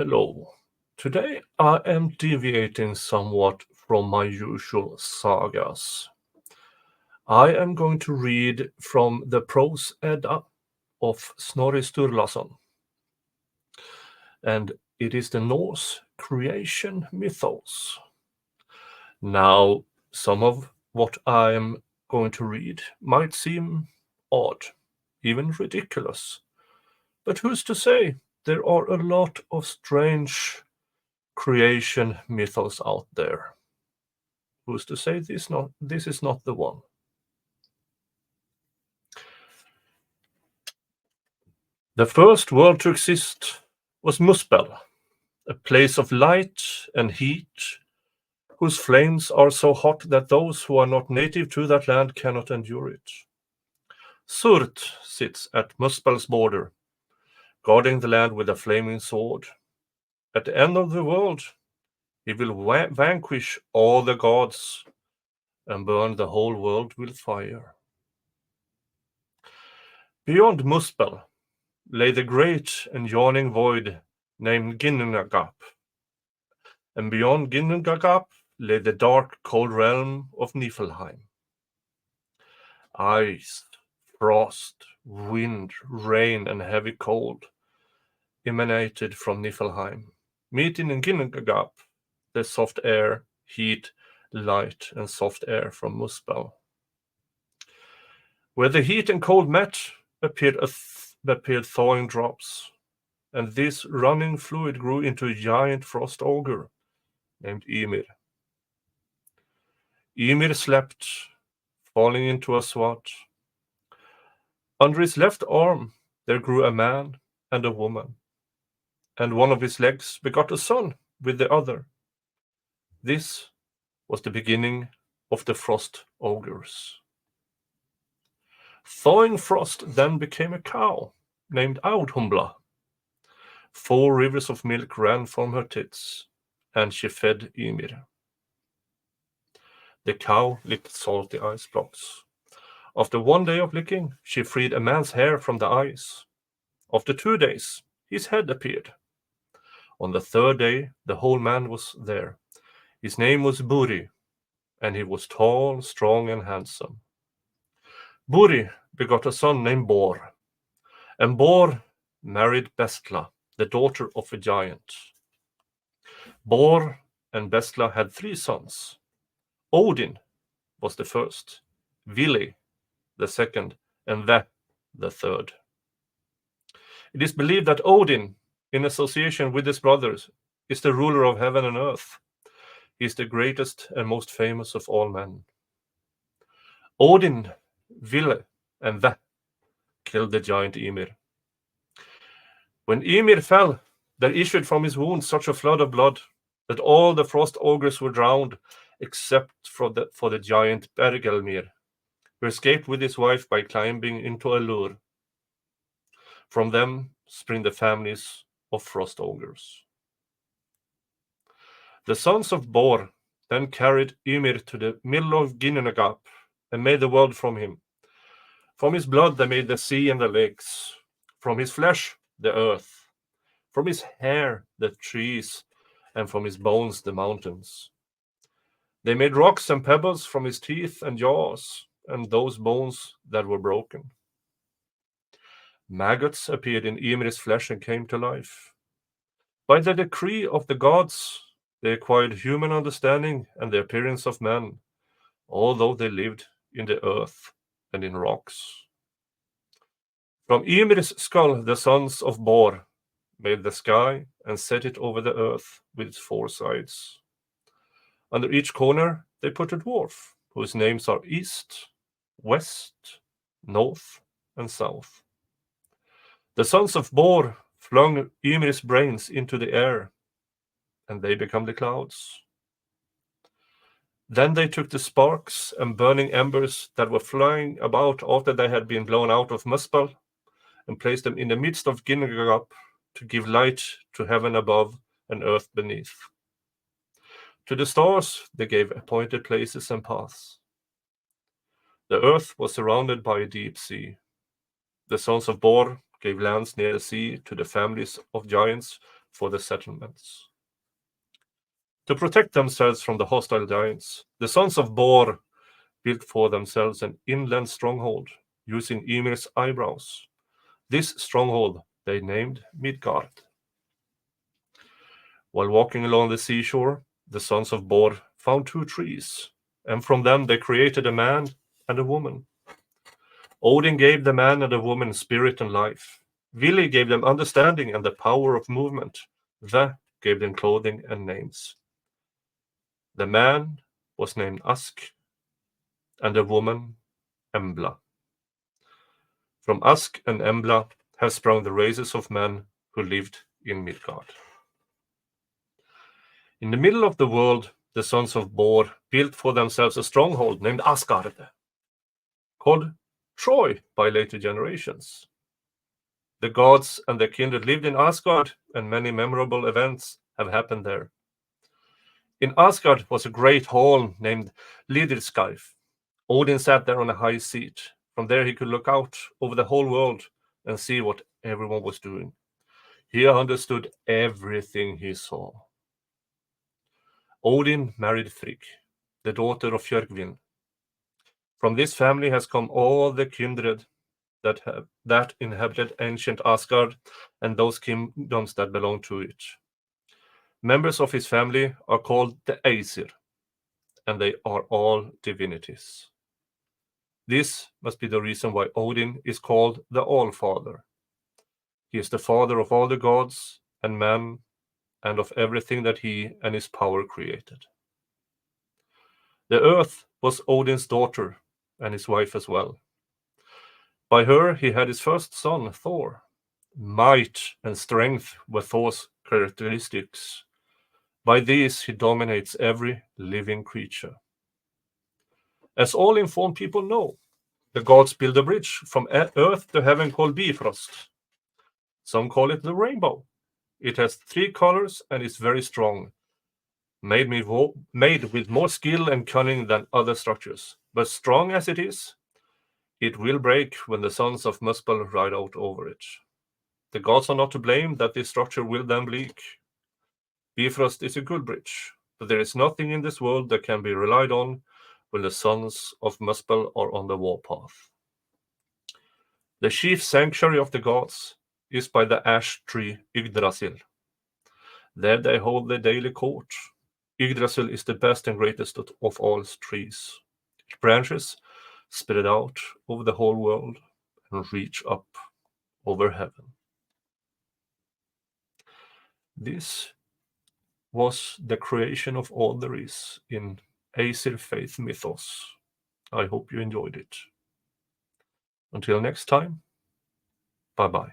Hello. Today I am deviating somewhat from my usual sagas. I am going to read from the Prose Edda of Snorre Sturlasson, and it is the Norse creation mythos. Now, some of what I am going to read might seem odd, even ridiculous, but who's to say? There are a lot of strange creation mythos out there. Who's to say this is not the one? The first world to exist was Muspel, a place of light and heat, whose flames are so hot that those who are not native to that land cannot endure it. Surt sits at Muspel's border, guarding the land with a flaming sword. At the end of the world, he will vanquish all the gods and burn the whole world with fire. Beyond Muspel lay the great and yawning void named Ginnungagap, and beyond Ginnungagap lay the dark, cold realm of Niflheim. Ice, frost, wind, rain, and heavy cold emanated from Niflheim, meeting in Ginnungagap the soft air, heat, light, and soft air from Muspel. Where the heat and cold met appeared thawing drops, and this running fluid grew into a giant frost ogre named Ymir. Ymir slept, falling into a swat. Under his left arm there grew a man and a woman, and one of his legs begot a son with the other. This was the beginning of the frost ogres. Thawing frost then became a cow named Audhumbla. 4 rivers of milk ran from her tits, and she fed Ymir. The cow licked salty ice blocks. After 1 day of licking, she freed a man's hair from the ice. After 2 days, his head appeared. On the 3rd day, the whole man was there. His name was Buri, and he was tall, strong, and handsome. Buri begot a son named Bor, and Bor married Bestla, the daughter of a giant. Bor and Bestla had 3 sons. Odin was the first, Vili the second, and the third. It is believed that Odin, in association with his brothers, is the ruler of heaven and earth. He is the greatest and most famous of all men. Odin, Vili, and killed the giant Ymir. When Ymir fell, there issued from his wounds such a flood of blood that all the frost ogres were drowned, except for the giant Bergelmir, who escaped with his wife by climbing into a lure. From them spring the families of frost ogres. The sons of Bor then carried Ymir to the middle of Ginnungagap and made the world from him. From his blood they made the sea and the lakes. From his flesh the earth. From his hair the trees, and from his bones the mountains. They made rocks and pebbles from his teeth and jaws, and those bones that were broken. Maggots appeared in Ymir's flesh and came to life. By the decree of the gods, they acquired human understanding and the appearance of men, although they lived in the earth and in rocks. From Ymir's skull the sons of Bor made the sky and set it over the earth with its 4 sides. Under each corner they put a dwarf, whose names are East, West, North, and South. The sons of Bor flung Ymir's brains into the air, and they became the clouds. Then they took the sparks and burning embers that were flying about after they had been blown out of Muspel, and placed them in the midst of Ginnungagap to give light to heaven above and earth beneath. To the stars they gave appointed places and paths. The earth was surrounded by a deep sea. The sons of Bor gave lands near the sea to the families of giants for the settlements. To protect themselves from the hostile giants, the sons of Bor built for themselves an inland stronghold using Ymir's eyebrows. This stronghold they named Midgard. While walking along the seashore, the sons of Bor found 2 trees, and from them they created a man and a woman. Odin gave the man and the woman spirit and life. Vili gave them understanding and the power of movement. Ve gave them clothing and names. The man was named Ask, and the woman Embla. From Ask and Embla have sprung the races of men who lived in Midgard. In the middle of the world, the sons of Bor built for themselves a stronghold named Asgard, called Troy by later generations. The gods and their kindred lived in Asgard, and many memorable events have happened there. In Asgard was a great hall named Lidirskaif. Odin sat there on a high seat. From there he could look out over the whole world and see what everyone was doing. He understood everything he saw. Odin married Frigg, the daughter of Fjörgvin. From this family has come all the kindred that inhabited ancient Asgard and those kingdoms that belong to it. Members of his family are called the Aesir, and they are all divinities. This must be the reason why Odin is called the All-Father. He is the father of all the gods and men and of everything that he and his power created. The earth was Odin's daughter and his wife as well. By her he had his first son, Thor. Might and strength were Thor's characteristics. By these he dominates every living creature. As all informed people know, the gods build a bridge from earth to heaven called Bifrost. Some call it the rainbow. It has 3 colors and is very strong, made with more skill and cunning than other structures. But strong as it is, it will break when the sons of Muspel ride out over it. The gods are not to blame that this structure will then leak. Bifrost is a good bridge, but there is nothing in this world that can be relied on when the sons of Muspel are on the warpath. The chief sanctuary of the gods is by the ash tree Yggdrasil. There they hold their daily court. Yggdrasil is the best and greatest of all trees. Its branches spread out over the whole world and reach up over heaven. This was the creation of all there is in Aesir faith mythos. I hope you enjoyed it. Until next time, bye-bye.